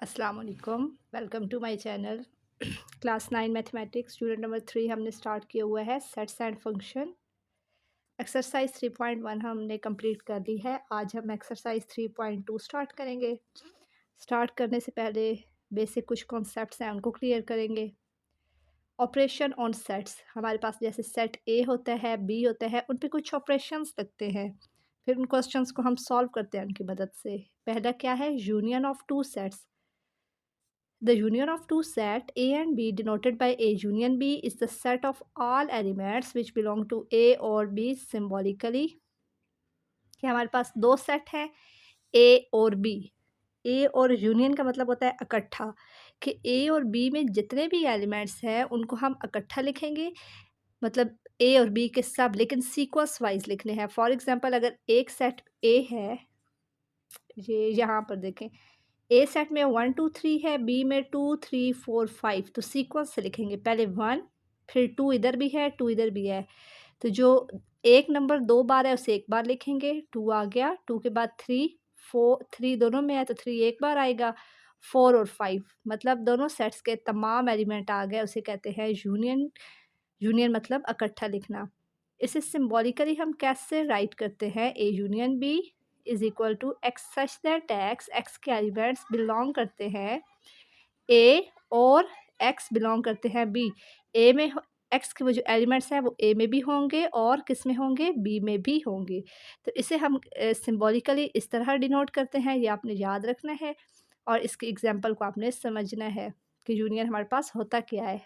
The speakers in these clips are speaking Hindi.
अस्सलाम वालेकुम, welcome to my channel. Class 9 mathematics student number 3 हमने स्टार्ट किया हुआ है सेट्स एंड फंक्शन। एक्सरसाइज 3.1 हमने कंप्लीट कर ली है। आज हम एक्सरसाइज 3.2 स्टार्ट करेंगे। स्टार्ट करने से पहले बेसिक कुछ कॉन्सेप्ट्स हैं उनको क्लियर करेंगे। ऑपरेशन ऑन सेट्स, हमारे पास जैसे सेट ए होता है, बी होता है, उन पे कुछ ऑपरेशंस लगते हैं। फिर उन क्वेश्चंस को हम सॉल्व करते हैं उनकी मदद से। पहला क्या है? Union of two sets. The union of two set A and B denoted by A union B is the set of all elements which belong to A or B symbolically। कि हमारे पास दो सेट हैं A और B। A और यूनियन का मतलब होता है इकट्ठा, कि A और B में जितने भी एलिमेंट्स हैं उनको हम इकट्ठा लिखेंगे, मतलब A और B के सब, लेकिन सीक्वेंस वाइज लिखने हैं। फॉर एग्जांपल अगर एक सेट A है, ये यहाँ पर देखें, ए सेट में 1 2 3 है, बी में 2 3 4 5, तो सीक्वेंस से लिखेंगे। पहले 1, फिर 2 इधर भी है, 2 इधर भी है, तो जो एक नंबर दो बार है उसे एक बार लिखेंगे। 2 आ गया, 2 के बाद 3 4, 3 दोनों में है तो 3 एक बार आएगा। 4 और 5 मतलब दोनों सेट्स के तमाम एलिमेंट आ गए, उसे कहते हैं यूनियन। यूनियन मतलब इकट्ठा लिखना। इसे सिंबॉलिकली हम कैसे राइट करते हैं? A union B is equal to X such that X के एलिमेंट्स बिलोंग करते हैं ए और एक्स बिलोंग करते हैं बी। ए में एक्स के वो जो एलिमेंट्स हैं वो ए में भी होंगे और किस में होंगे? बी में भी होंगे। तो इसे हम सिंबॉलिकली इस तरह डिनोट करते हैं, ये आपने याद रखना है और इसके एग्जाम्पल को आपने समझना है कि यूनियन हमारे पास होता क्या है।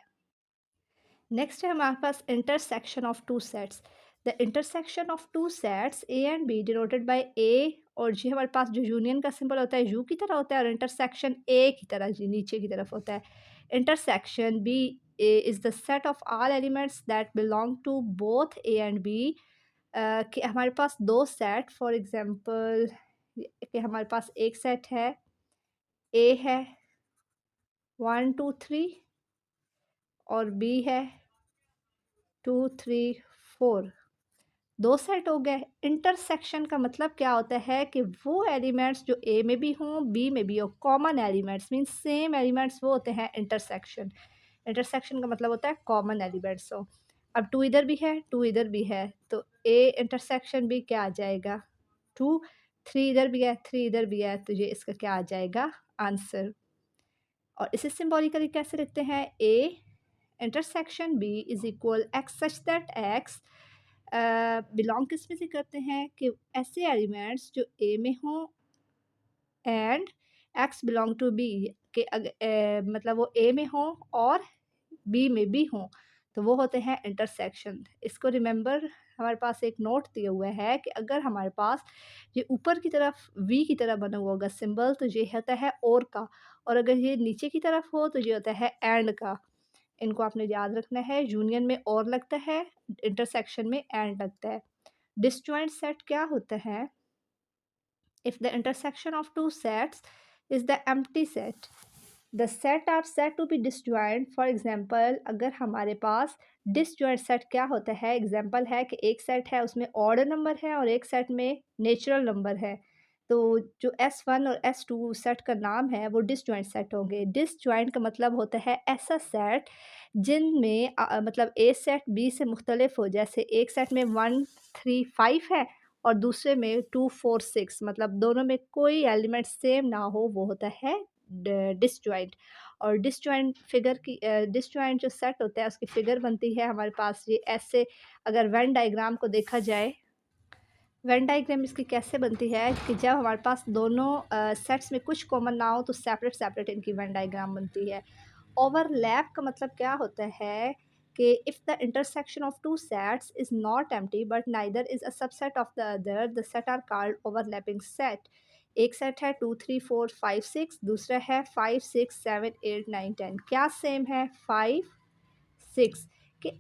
नेक्स्ट है हमारे पास intersection of two sets. The intersection of two sets A and B denoted by A और जी, हमारे पास जो यूनियन का सिंबल होता है यू की तरह होता है और इंटरसेक्शन ए की तरह जी नीचे की तरफ होता है। Intersection B is the set of all elements that belong to both A and B. कि हमारे पास दो सेट, फॉर एग्जांपल कि हमारे पास एक सेट है ए है 1 2 3 और बी है 2 3 4, दो सेट हो गए। इंटरसेक्शन का मतलब क्या होता है कि वो एलिमेंट्स जो ए में भी हों बी में भी हो, common elements means same elements, वो होते हैं इंटरसेक्शन। इंटरसेक्शन का मतलब होता है कॉमन एलिमेंट्स हो। अब 2 इधर भी है, 2 इधर भी है, तो ए इंटरसेक्शन भी क्या आ जाएगा? 2। 3 इधर भी है, 3 इधर भी है, तो ये इसका क्या आ जाएगा? आंसर। और इसे सिंबॉलिकली कैसे लिखते हैं? A intersection B is equal X such that X belong किस में से करते हैं? कि ऐसे एलिमेंट्स जो ए में हों and X belong to B, के मतलब वो ए में हों और बी में भी हों, तो वो होते हैं इंटरसेक्शन। इसको रिमेंबर, हमारे पास एक नोट दिया हुआ है कि अगर हमारे पास ये ऊपर की तरफ वी की तरह बना हुआ होगा सिंबल, तो ये होता है और का, और अगर ये नीचे की तरफ हो तो ये होता है एंड का। इनको आपने याद रखना है। यूनियन में और लगता है, इंटरसेक्शन में एंड लगता है। डिसजॉइंट सेट क्या होता है? If the intersection of two sets is the empty set, the set are said to be disjoint. For example अगर हमारे पास डिसजॉइंट सेट क्या होता है? एग्जाम्पल है कि एक सेट है उसमें ऑड नंबर है और एक सेट में नेचुरल नंबर है, तो जो S1 और S2 सेट का नाम है वो डिसजॉइंट सेट होंगे। डिसजॉइंट का मतलब होता है ऐसा सेट जिनमें मतलब ए सेट बी से मुख्तलिफ हो। जैसे एक सेट में 1 3 5 है और दूसरे में 2 4 6, मतलब दोनों में कोई एलिमेंट सेम ना हो, वो होता है डिसजॉइंट। और डिसजॉइंट फिगर की डिसजॉइंट जो सेट होता है उसकी फिगर बनती है हमारे पास ये ऐसे। अगर वेन डायग्राम को देखा जाए, वेन डायग्राम इसकी कैसे बनती है कि जब हमारे पास दोनों सेट्स में कुछ कॉमन ना हो तो सेपरेट सेपरेट इनकी वेन डायग्राम बनती है। ओवरलैप का मतलब क्या होता है कि if the intersection of two sets is not empty but neither is a subset of the other, the set are called overlapping set. एक सेट है 2 3 4 5 6, दूसरा है 5 6 7 8 9 10। क्या सेम है? 5 6 कि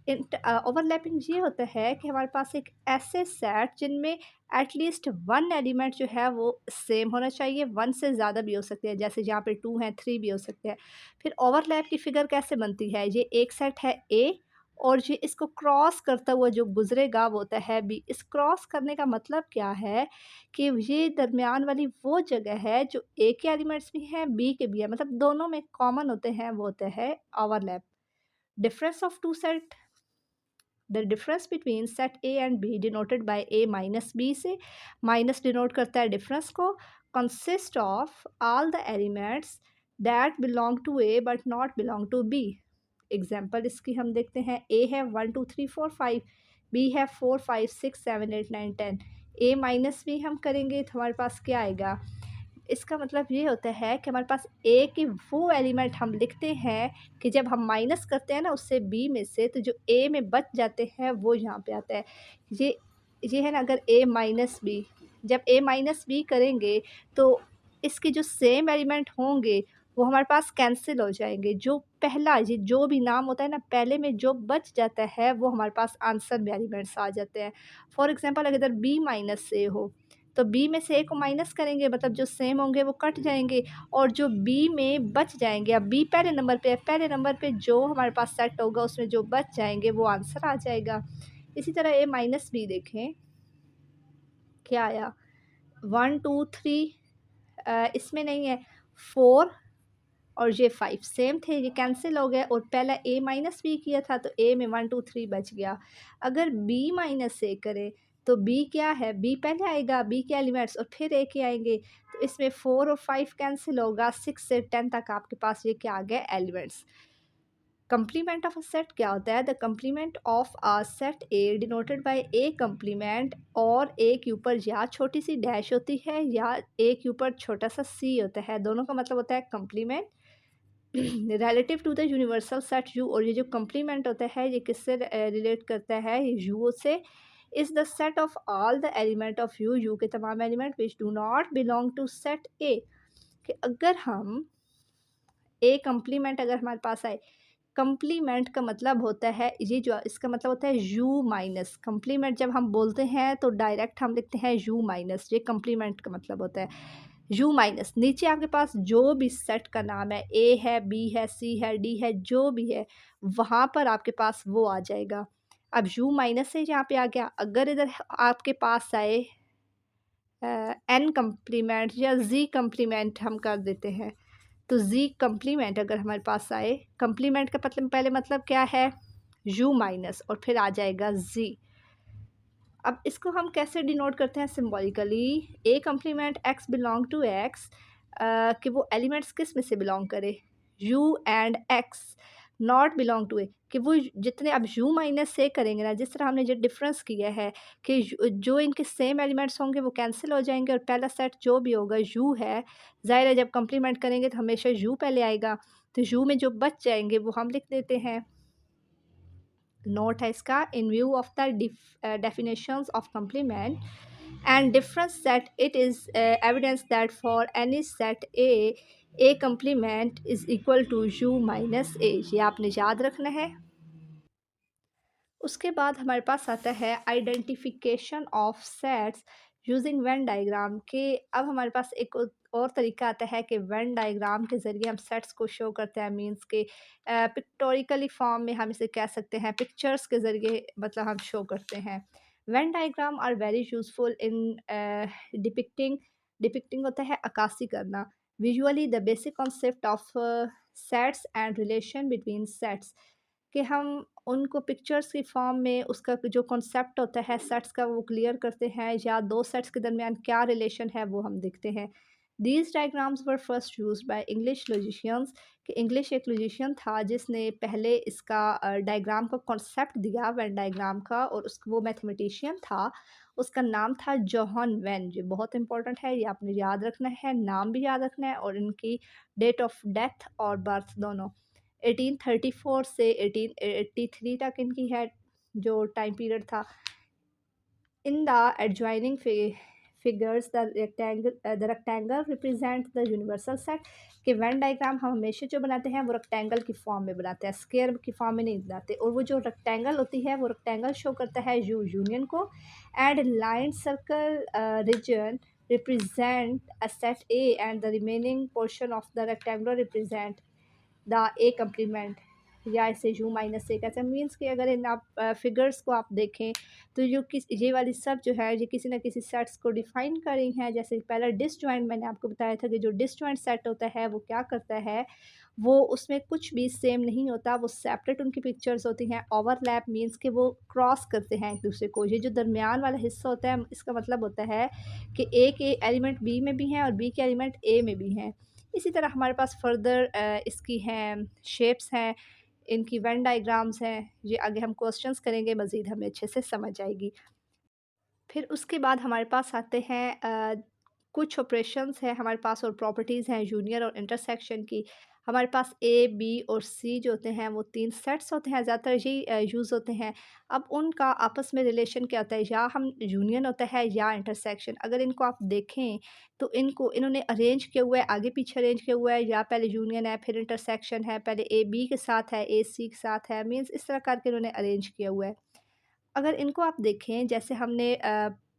ओवरलैपिंग ये होता है कि हमारे पास एक ऐसे सेट जिनमें एटलीस्ट वन एलिमेंट जो है वो सेम होना चाहिए, वन से ज़्यादा भी हो सकते हैं, जैसे यहाँ पे 2 हैं 3 भी हो सकते हैं। फिर ओवरलैप की फिगर कैसे बनती है? ये एक सेट है ए और ये इसको क्रॉस करता हुआ जो गुज़रेगा वो होता है बी। इस क्रॉस करने का मतलब क्या है कि ये दरमियान वाली वो जगह है जो ए के एलिमेंट्स भी हैं, बी के भी हैं, मतलब दोनों में कॉमन होते हैं, वो होता है overlap. Difference of two set, the difference between set A and B denoted by A minus B से माइनस डिनोट करता है डिफरेंस को, consist of all the elements that belong to A but not belong to B. Example इसकी हम देखते हैं, ए है 1 2 3 4 5, बी है 4 5 6 7 8 9 10। ए माइनस बी हम करेंगे तो हमारे पास क्या आएगा, इसका मतलब ये होता है कि हमारे पास ए के वो एलिमेंट हम लिखते हैं कि जब हम माइनस करते हैं ना उससे बी में से, तो जो ए में बच जाते हैं वो यहाँ पे आता है। ये ये है ना, अगर ए माइनस बी, जब ए माइनस बी करेंगे तो इसके जो सेम एलिमेंट होंगे वो हमारे पास कैंसिल हो जाएंगे। जो पहला ये जो भी नाम होता है ना, पहले में जो बच जाता है वो हमारे पास आंसर में एलिमेंट्स आ जाते हैं। फॉर एग्जांपल अगर बी माइनस ए हो तो बी में से ए को माइनस करेंगे, मतलब जो सेम होंगे वो कट जाएँगे और जो बी में बच जाएँगे, अब बी पहले नंबर पे है, पहले नंबर पे जो हमारे पास सेट होगा उसमें जो बच जाएँगे वो आंसर आ जाएगा। इसी तरह ए माइनस बी देखें, क्या आया 1 2 3, इसमें नहीं है 4 और ये 5 सेम थे, ये कैंसिल हो गए और पहला ए माइनस बी किया था तो ए में 1 2 3 बच गया। अगर बी माइनस ए करें तो बी क्या है, बी पहले आएगा, बी के एलिमेंट्स और फिर ए के आएंगे, तो इसमें 4 और 5 कैंसिल होगा, 6 से 10 तक आपके पास ये क्या आ गया, elements. Complement of a set क्या होता है, the complement of a set A denoted by A complement, और ए के ऊपर या छोटी सी डैश होती है या ए के ऊपर छोटा सा सी होता है, दोनों का मतलब होता है complement relative to the universal set U. और ये जो कम्प्लीमेंट होता है ये किससे रिलेट करता है, यू से। Is the set of all the element of U, U के तमाम element which do not belong to set A. कि अगर हम ए कम्प्लीमेंट अगर हमारे पास आए, कम्प्लीमेंट का मतलब होता है ये जो, इसका मतलब होता है यू माइनस। कम्प्लीमेंट जब हम बोलते हैं तो डायरेक्ट हम लिखते हैं यू माइनस, ये कम्प्लीमेंट का मतलब होता है यू माइनस। नीचे आपके पास जो भी सेट का नाम है, ए है, बी है, सी है, डी है, जो भी है वहाँ पर आपके पास वो आ जाएगा। अब यू माइनस से यहाँ पे आ गया, अगर इधर आपके पास आए एन कम्प्लीमेंट या जी कम्प्लीमेंट हम कर देते हैं, तो जी कम्प्लीमेंट अगर हमारे पास आए, कम्प्लीमेंट का मतलब पहले मतलब क्या है, यू माइनस और फिर आ जाएगा जी। अब इसको हम कैसे डिनोट करते हैं symbolically, A complement X belong to X, कि वो एलिमेंट्स किस में से बिलोंग करे, U and X not belong to A, कि वो जितने अब यू माइनस से करेंगे ना, जिस तरह हमने जो डिफरेंस किया है कि जो इनके सेम एलिमेंट्स होंगे वो कैंसिल हो जाएंगे और पहला सेट जो भी होगा यू है, ज़ाहिर है जब कम्प्लीमेंट करेंगे तो हमेशा यू पहले आएगा, तो यू में जो बच जाएंगे वो हम लिख देते हैं। नोट है इसका, इन view of the definitions of complement and difference set, it is evidence that for any set a complement is equal to u minus a, ये आपने याद रखना है। उसके बाद हमारे पास आता है identification of sets using Venn diagram, के अब हमारे पास एक और तरीका आता है कि वेन डायग्राम के ज़रिए हम सेट्स को शो करते हैं, मींस के पिक्टोरिकली फॉर्म में हम इसे कह सकते हैं, पिक्चर्स के ज़रिए मतलब हम शो करते हैं। Venn diagram are very useful in depicting, depicting होता है अक्कासी करना, visually the basic concept of sets and relation between sets, कि हम उनको पिक्चर्स की फॉर्म में उसका जो कॉन्सेप्ट होता है सेट्स का वो क्लियर करते हैं, या दो सेट्स के दरमियान क्या रिलेशन है वो हम देखते हैं। These diagrams were first use by English logicians, कि इंग्लिश एक लॉजिशियन था जिसने पहले इसका डायग्राम का कॉन्सेप्ट दिया वेन डायग्राम का, और उस वो मैथमेटिशियन था, उसका नाम था जोहन वेन। ये बहुत इंपॉर्टेंट है, ये आपने याद रखना है, नाम भी याद रखना है और इनकी डेट ऑफ डेथ और बर्थ दोनों। 1834 से 1883 तक इनकी है जो टाइम पीरियड था। In the adjoining figures the rectangle represent the universal set, कि वेन डायग्राम हम हमेशा जो बनाते हैं वो रेक्टेंगल की फॉर्म में बनाते हैं, स्क्वायर की फॉर्म में नहीं बनाते, और वो जो रेक्टेंगल होती है वो रेक्टेंगल शो करता है यू यूनियन को, and line circle region represent a set A and the remaining portion of the rectangle represent the A complement. या इसे u माइनस एक ऐसा मीन्स कि अगर इन आप फिगर्स को आप देखें तो जो किस ये वाली सब जो है ये किसी ना किसी सेट्स को डिफाइन कर रही हैं। जैसे पहला डिसजॉइंट मैंने आपको बताया था कि जो डिसजॉइंट सेट होता है वो क्या करता है, वो उसमें कुछ भी सेम नहीं होता, वो सेपरेट उनकी पिक्चर्स होती हैं। ओवरलैप मीन्स कि वो क्रॉस करते हैं एक दूसरे को। ये जो दरमियान वाला हिस्सा होता है इसका मतलब होता है कि ए के एलिमेंट बी में भी हैं और बी के एलिमेंट ए में भी हैं। इसी तरह हमारे पास फर्दर इसकी हैं शेप्स हैं, इनकी वेन डायग्राम्स हैं। ये आगे हम क्वेश्चंस करेंगे, मज़ीद हमें अच्छे से समझ आएगी। फिर उसके बाद हमारे पास आते हैं कुछ ऑपरेशंस हैं हमारे पास और प्रॉपर्टीज़ हैं यूनियन और इंटरसेक्शन की। हमारे पास ए, बी और सी जो होते हैं वो 3 सेट्स होते हैं, ज़्यादातर यही यूज़ होते हैं। अब उनका आपस में रिलेशन क्या होता है, या हम यूनियन होता है या इंटरसेक्शन। अगर इनको आप देखें तो इनको इन्होंने अरेंज किया हुआ है, आगे-पीछे अरेंज किया हुआ है, या पहले यूनियन है फिर इंटरसेक्शन है, पहले ए बी के साथ है, ए सी के साथ है, मीन्स इस तरह करके इन्होंने अरेंज किया हुआ है। अगर इनको आप देखें जैसे हमने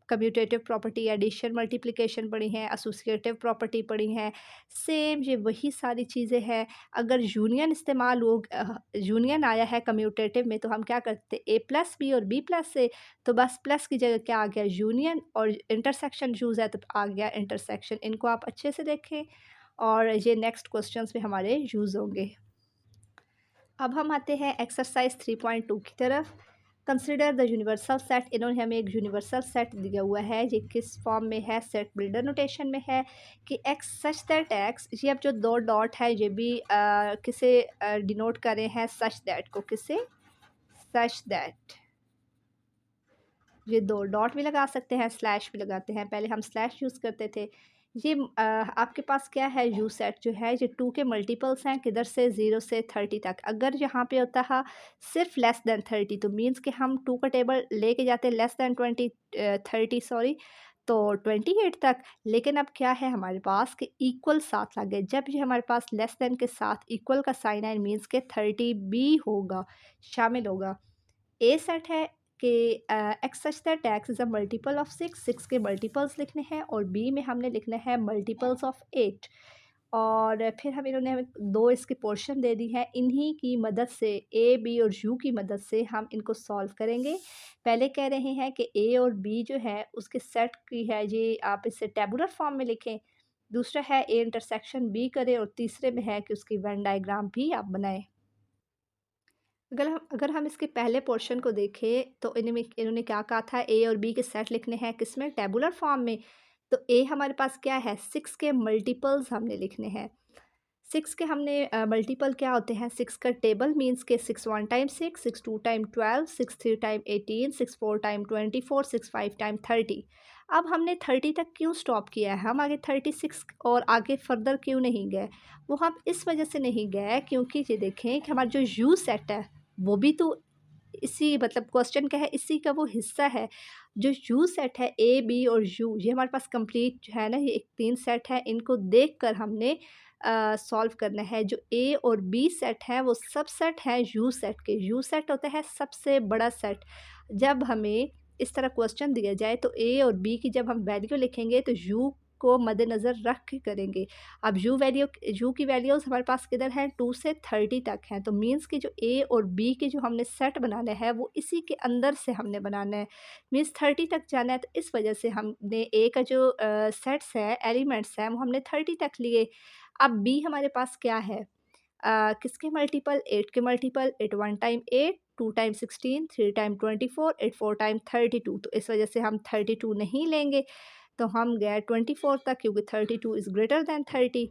कम्यूटेटिव प्रॉपर्टी, एडिशन, मल्टीप्लिकेशन पढ़ी हैं, एसोसिएटिव प्रॉपर्टी पढ़ी हैं, सेम ये वही सारी चीज़ें हैं। अगर यूनियन इस्तेमाल हो यूनियन आया है कम्यूटेटिव में तो हम क्या करते ए प्लस बी और बी प्लस से, तो बस प्लस की जगह क्या आ गया यूनियन, और इंटरसेक्शन यूज़ है तो आ गया इंटरसेक्शन। इनको आप अच्छे से देखें और ये नेक्स्ट क्वेश्चंस में हमारे यूज़ होंगे। अब हम आते हैं एक्सरसाइज 3.2 की तरफ। Consider the universal set. इन्होंने हमें एक यूनिवर्सल सेट दिया हुआ है, ये किस फॉर्म में है, सेट बिल्डर नोटेशन में है कि एक्स सच दैट एक्स। ये अब जो दो डॉट है ये भी किसे डिनोट कर रहे हैं, सच दैट को, किसे, सच दैट। ये दो डॉट भी लगा सकते हैं, स्लैश भी लगाते हैं, पहले हम स्लैश यूज़ करते थे। ये आपके पास क्या है, यू सेट जो है ये 2 के मल्टीपल्स हैं, किधर से 0 से 30 तक। अगर यहाँ पे होता है सिर्फ लेस दैन 30 तो मीन्स कि हम 2 का टेबल लेके जाते हैं लेस दैन 30 सॉरी, तो 28 तक। लेकिन अब क्या है हमारे पास कि इक्वल साथ लगे, जब ये हमारे पास लेस दैन के साथ इक्वल का साइन है मीन्स के 30 भी होगा, शामिल होगा। ए सेट है कि x such that x is a multiple of 6 के मल्टीपल्स लिखने हैं, और बी में हमने लिखना है मल्टीपल्स ऑफ 8। और फिर हम इन्होंने हमें दो इसके पोर्शन दे दी हैं, इन्हीं की मदद से ए बी और यू की मदद से हम इनको सॉल्व करेंगे। पहले कह रहे हैं कि ए और बी जो है उसके सेट की है, ये आप इसे टेबुलर फॉर्म में लिखें। दूसरा है ए इंटरसेक्शन बी करें, और तीसरे में है कि उसकी वेन डायग्राम भी आप बनाएं। अगर हम इसके पहले पोर्शन को देखें तो इन्होंने क्या कहा था, ए और बी के सेट लिखने हैं किसमें, टेबुलर फॉर्म में। तो ए हमारे पास क्या है, 6 के मल्टीपल्स हमने लिखने हैं। 6 के हमने मल्टीपल क्या होते हैं, 6 का टेबल मीन्स के 6 1 time 6, 6 2 time 12, 6 3 time 18, 6 4 time 24, 6 5 time 30। अब हमने 30 तक क्यों स्टॉप किया है, हम आगे 36 और आगे फर्दर क्यों नहीं गए, वो हम इस वजह से नहीं गए क्योंकि ये देखें कि हमारा जो यू सेट है वो भी तो इसी मतलब क्वेश्चन क्या है, इसी का वो हिस्सा है। जो यू सेट है ए बी और यू, ये हमारे पास कंप्लीट जो है ना, ये एक 3 सेट है, इनको देखकर हमने सॉल्व करना है। जो ए और बी सेट है वो सब सेट हैं यू सेट के। यू सेट होता है सबसे बड़ा सेट। जब हमें इस तरह क्वेश्चन दिया जाए तो ए और बी की जब हम वैल्यू लिखेंगे तो यू को मद्देनज़र रख के करेंगे। अब यू की वैल्यूज़ हमारे पास किधर हैं, 2 से 30 तक हैं, तो मीन्स कि जो ए और बी के जो हमने सेट बनाना है वो इसी के अंदर से हमने बनाना है, मीन्स 30 तक जाना है। तो इस वजह से हमने ए का जो सेट्स है, एलिमेंट्स हैं, वो हमने 30 तक लिए। अब बी हमारे पास क्या है, किसके मल्टीपल, 8 के multiple, 8 1 time 8, 2 time 16, 3 time 24, 8 4 time 32। तो इस वजह से हम 32 नहीं लेंगे, तो हम गए 24 तक क्योंकि 32 इज़ ग्रेटर दैन 30।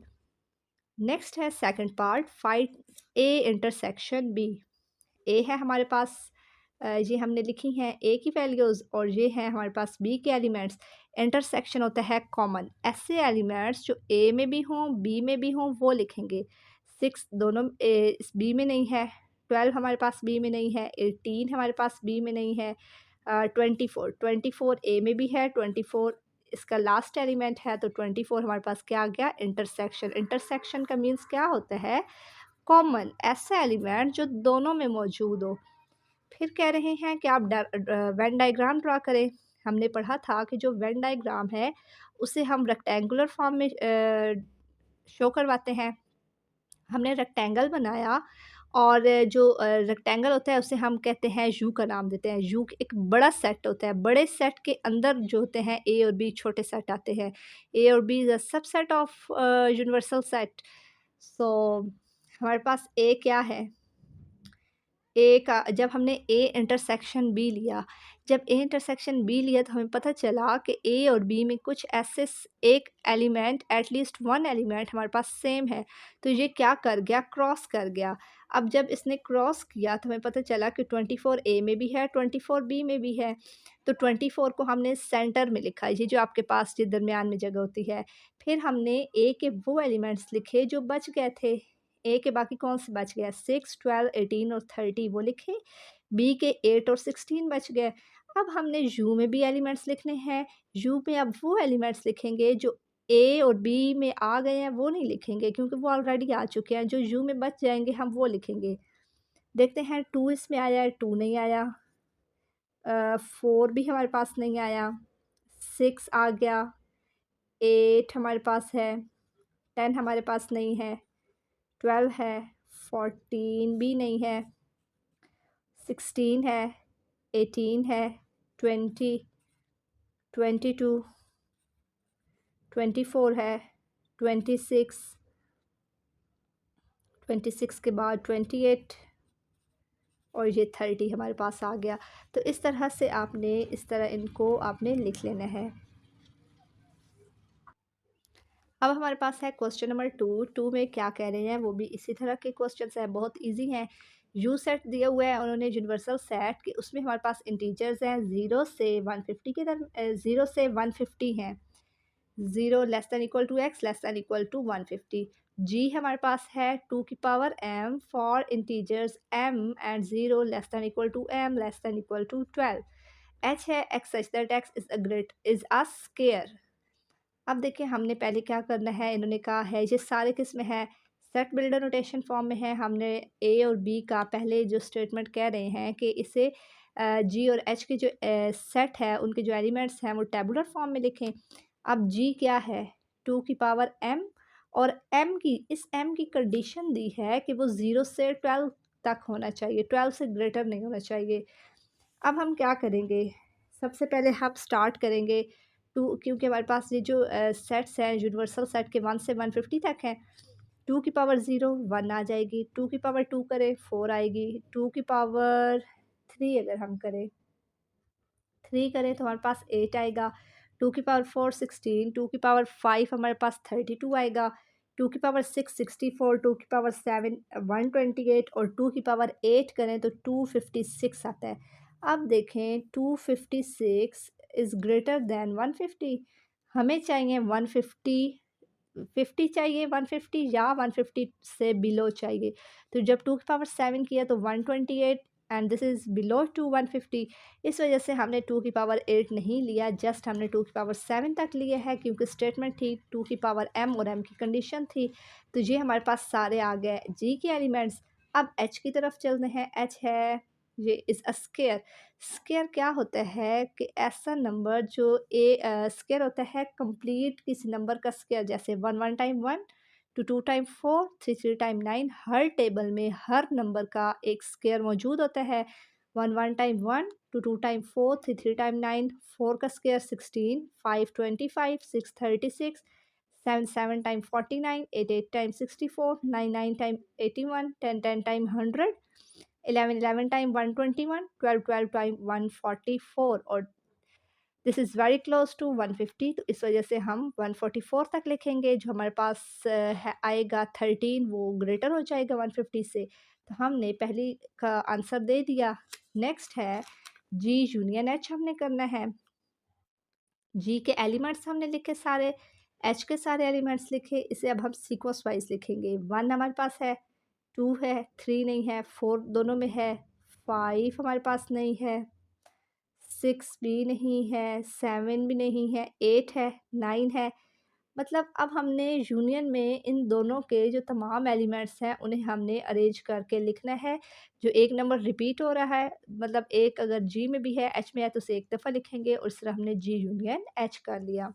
नेक्स्ट है second part, find A intersection B. A है हमारे पास, ये हमने लिखी हैं ए की वैल्यूज़, और ये हैं हमारे पास बी के एलिमेंट्स। इंटरसेक्शन होता है कॉमन, ऐसे एलिमेंट्स जो ए में भी हों बी में भी हों वो लिखेंगे। 6 दोनों इस बी में नहीं है, 12 हमारे पास बी में नहीं है, 18 हमारे पास बी में नहीं है, 24 ए में भी है, 24 इसका लास्ट एलिमेंट है, तो 24 हमारे पास क्या आ गया, इंटरसेक्शन। इंटरसेक्शन का मीन्स क्या होता है, कॉमन, ऐसा एलिमेंट जो दोनों में मौजूद हो। फिर कह रहे हैं कि आप वेन डायग्राम ड्रा करें। हमने पढ़ा था कि जो वेन डायग्राम है उसे हम रेक्टेंगुलर फॉर्म में शो करवाते हैं। हमने रेक्टेंगल बनाया और जो रेक्टेंगल होता है उसे हम कहते हैं यू का नाम देते हैं। यू एक बड़ा सेट होता है, बड़े सेट के अंदर जो होते हैं ए और बी छोटे सेट आते हैं। ए और B is a subset of universal set. So हमारे पास ए क्या है? ए का जब हमने ए इंटरसेक्शन बी लिया, जब ए इंटरसेक्शन बी लिया तो हमें पता चला कि ए और बी में कुछ ऐसे एक एलिमेंट एटलीस्ट वन एलिमेंट हमारे पास सेम है। तो ये क्या कर गया? क्रॉस कर गया। अब जब इसने क्रॉस किया तो हमें पता चला कि 24 ए में भी है, 24 बी में भी है। तो 24 को हमने सेंटर में लिखा, ये जो आपके पास जो दरमियान में जगह होती है। फिर हमने ए के वो एलिमेंट्स लिखे जो बच गए थे। ए के बाकी कौन से बच गए? 6, 12, 18 और 30 वो लिखे। बी के 8 और 16 बच गए। अब हमने यू में भी एलिमेंट्स लिखने हैं। यू में अब वो एलिमेंट्स लिखेंगे जो ए और बी में आ गए हैं, वो नहीं लिखेंगे क्योंकि वो ऑलरेडी आ चुके हैं। जो यू में बच जाएंगे हम वो लिखेंगे। देखते हैं 2 इसमें आया है, 2 नहीं आया। 4 भी हमारे पास नहीं आया। 6 आ गया। 8 हमारे पास है। 10 हमारे पास नहीं है। 12 है। 14 भी नहीं है। 16 है। 18 है। 20, 22, 24 है। 26, 26 के बाद 28 और ये 30 हमारे पास आ गया। तो इस तरह से आपने इस तरह इनको आपने लिख लेना है। अब हमारे पास है क्वेश्चन नंबर 2 में क्या कह रहे हैं, वो भी इसी तरह के क्वेश्चन हैं, बहुत इजी हैं। यू सेट दिया हुआ है उन्होंने यूनिवर्सल सेट कि उसमें हमारे पास इंटीजर्स हैं 0 से 150 के 0 से 150 हैं। 0 less than equal to x less than equal to 150। G हमारे पास है 2 की power m for integers m and 0 less than equal to m less than equal to 12। h है x such that x is a square. अब देखिए हमने पहले क्या करना है, इन्होंने कहा है ये सारे किस में है? सेट बिल्डर नोटेशन फॉर्म में है। हमने ए और बी का पहले जो स्टेटमेंट कह रहे हैं कि इसे जी और एच के जो सेट है उनके जो एलिमेंट्स हैं वो टेबुलर फॉर्म में लिखें। अब जी क्या है? 2 की पावर एम, और एम की इस एम की कंडीशन दी है कि वो 0 से 12 तक होना चाहिए, 12 से ग्रेटर नहीं होना चाहिए। अब हम क्या करेंगे? सबसे पहले हम स्टार्ट करेंगे 2, क्योंकि हमारे पास ये जो सेट्स हैं यूनिवर्सल सेट के 1 से 150 तक हैं। 2 की पावर 0 1 आ जाएगी। 2 की पावर 2 करें 4 आएगी। 2 की पावर 3 अगर हम करें 3 करें तो हमारे पास 8 आएगा। 2 की पावर 4 16। 2 की पावर 5 हमारे पास 32 आएगा। 2 की पावर 6 64। 2 की पावर 7 128 और 2 की पावर 8 करें तो 256 आता है। अब देखें 256 इज़ ग्रेटर दैन 150। हमें चाहिए 150, 50 चाहिए 150 या 150 से बिलो चाहिए। तो जब 2 की पावर 7 किया तो 128 and this is below to 150। इस वजह से हमने 2 की पावर 8 नहीं लिया, जस्ट हमने 2 की पावर 7 तक लिया है क्योंकि स्टेटमेंट थी 2 की पावर m और m की कंडीशन थी। तो ये हमारे पास सारे आ गए जी के एलिमेंट्स। अब h की तरफ चलते हैं। h है ये इज़ अ स्केयर। स्केयर क्या होता है कि ऐसा नंबर जो स्केयर होता है कंप्लीट किसी नंबर का स्केयर, जैसे 1 1 टाइम 1, 2 2 टाइम 4, 3 3 टाइम 9। हर टेबल में हर नंबर का एक स्केयर मौजूद होता है। 1 1 टाइम 1, 2 2 टाइम 4, 3 3 टाइम 9। 4 का square 16, 5 25, 6 36, 7 7 time 49, 8 8 time 64, 9 9 time 81, 10 10 time 100, 11 11 time 121, 12 12 time 144 और this is very close to 150। तो इस वजह से हम 144 तक लिखेंगे। जो हमारे पास आएगा 13 वो ग्रेटर हो जाएगा 150 से। तो हमने पहली का आंसर दे दिया। नेक्स्ट है जी यूनियन एच हमने करना है। जी के एलिमेंट्स हमने लिखे सारे, एच के सारे एलिमेंट्स लिखे। इसे अब हम सीक्वेंस वाइज लिखेंगे। 1 हमारे पास है, 2 है, 3 नहीं है, 4 दोनों में है, 5 हमारे पास नहीं है, 6 भी नहीं है, 7 भी नहीं है, 8 है, 9 है। मतलब अब हमने यूनियन में इन दोनों के जो तमाम एलिमेंट्स हैं उन्हें हमने अरेंज करके लिखना है। जो एक नंबर रिपीट हो रहा है, मतलब एक अगर जी में भी है एच में है तो उसे एक दफ़ा लिखेंगे और इस तरह हमने जी यूनियन एच कर लिया।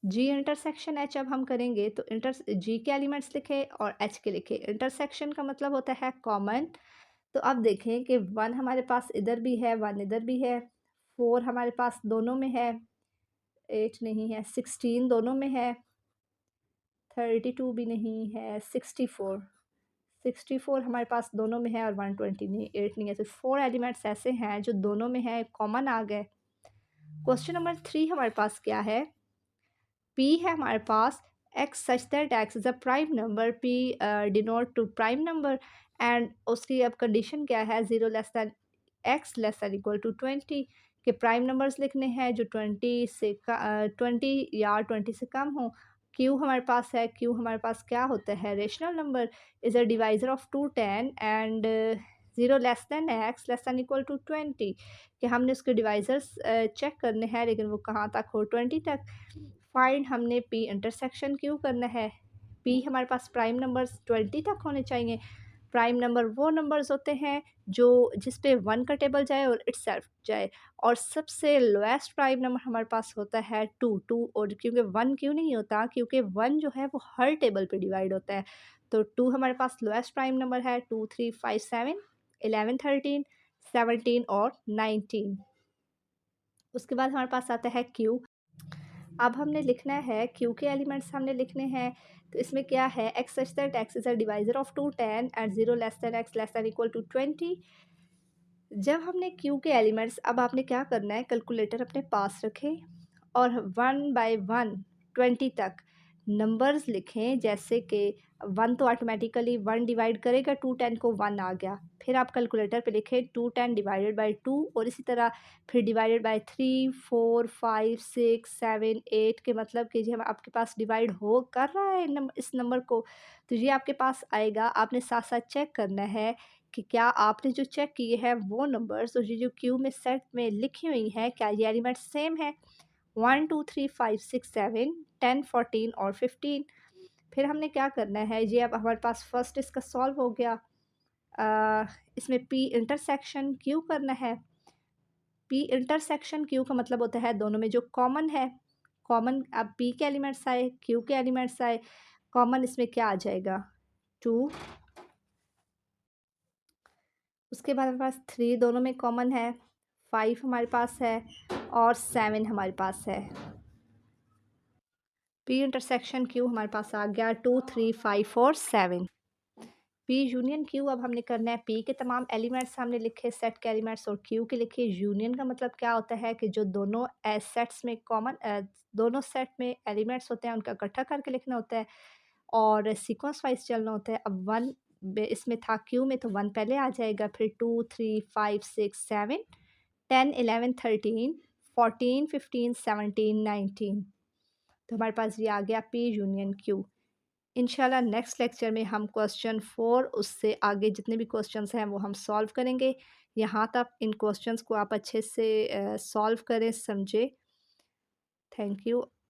जी इंटरसेक्शन एच अब हम करेंगे तो जी के एलिमेंट्स लिखे और एच के लिखे। इंटरसेक्शन का मतलब होता है कॉमन। तो अब देखें कि 1 हमारे पास इधर भी है, 1 इधर भी है, 4 हमारे पास दोनों में है, 8 नहीं है, 16 दोनों में है, 32 भी नहीं है, 64 64 हमारे पास दोनों में है और 120 नहीं, 8 नहीं है। तो 4 एलिमेंट्स ऐसे हैं जो दोनों में है, कॉमन आ गए। क्वेश्चन नंबर 3 हमारे पास क्या है? P है हमारे पास x such that x is a prime number, P denote to prime number and उसकी अब कंडीशन क्या है? 0 less than x less than equal to 20 के प्राइम नंबर्स लिखने हैं जो 20 या 20 से कम हो। Q हमारे पास है, Q हमारे पास क्या होता है? Rational number is a divisor of 210 and 0 less than x less than equal to 20 कि हमने उसके डिवाइज़र्स चेक करने हैं लेकिन वो कहाँ तक हो? 20 तक। फाइंड हमने पी इंटरसेक्शन क्यों करना है? पी हमारे पास प्राइम नंबर्स 20 तक होने चाहिए। प्राइम नंबर वो नंबर्स होते हैं जो जिस पे 1 का टेबल जाए और इटसेल्फ जाए और सबसे लोएस्ट प्राइम नंबर हमारे पास होता है 2 और क्योंकि 1 क्यों नहीं होता? क्योंकि 1 जो है वो हर टेबल पे डिवाइड होता है। तो 2 हमारे पास लोएस्ट प्राइम नंबर है 2, 3, 5, 7, 11, 13, 17 और 19। उसके बाद हमारे पास आता है क्यू। अब हमने लिखना है क्यू के एलिमेंट्स हमने लिखने हैं। तो इसमें क्या है? X such that x is a divisor of 210 and 0 less than x less than equal to 20। जब हमने क्यू के एलिमेंट्स अब आपने क्या करना है? कैलकुलेटर अपने पास रखें और 1 बाय 1 20 तक नंबर्स लिखें। जैसे कि 1 तो ऑटोमेटिकली 1 डिवाइड करेगा 210 को, 1 आ गया। फिर आप कैलकुलेटर पे लिखें 210 डिवाइडेड बाय 2 और इसी तरह फिर डिवाइडेड बाय 3, 4, 5, 6, 7, 8 के मतलब कि जी हम आपके पास डिवाइड हो कर रहा है इस नंबर को, तो ये आपके पास आएगा। आपने साथ-साथ चेक करना है कि क्या आपने जो चेक किए हैं वो नंबर्स और ये जो क्यू में सेट में लिखी हुई हैं क्या ये एलिमेंट्स सेम है? 1, 2, 3, 5, 6, 7, 10, 14 और 15। फिर हमने क्या करना है? ये अब हमारे पास फर्स्ट इसका सॉल्व हो गया। इसमें पी इंटरसेक्शन क्यू करना है। पी इंटरसेक्शन क्यू का मतलब होता है दोनों में जो कॉमन है। कॉमन अब पी के एलिमेंट्स आए, क्यू के एलिमेंट्स आए, कॉमन इसमें क्या आ जाएगा? 2। उसके बाद हमारे पास 3 दोनों में कॉमन है, 5 हमारे पास है और 7 हमारे पास है। पी इंटरसेक्शन क्यू हमारे पास आ गया 2, 3, 5 और 7। पी यूनियन क्यू अब हमने करना है। पी के तमाम एलिमेंट्स हमने लिखे, सेट के एलिमेंट्स, और क्यू के लिखे। यूनियन का मतलब क्या होता है कि जो दोनों सेट्स में कॉमन दोनों सेट में एलिमेंट्स होते हैं उनका इकट्ठा करके लिखना होता है और सीक्वेंस वाइज चलना होता है। अब 1 इसमें था क्यू में तो 1 पहले आ जाएगा, फिर 2, 3, 5, 6, 7, 10, 11, 13, 14, 15, 17, 19। तो हमारे पास ये आ गया पी यूनियन क्यू। इंशाल्लाह नेक्स्ट लेक्चर में हम क्वेश्चन 4 उससे आगे जितने भी क्वेश्चंस हैं वो हम सॉल्व करेंगे। यहाँ तक इन क्वेश्चंस को आप अच्छे से सॉल्व करें, समझें। Thank you.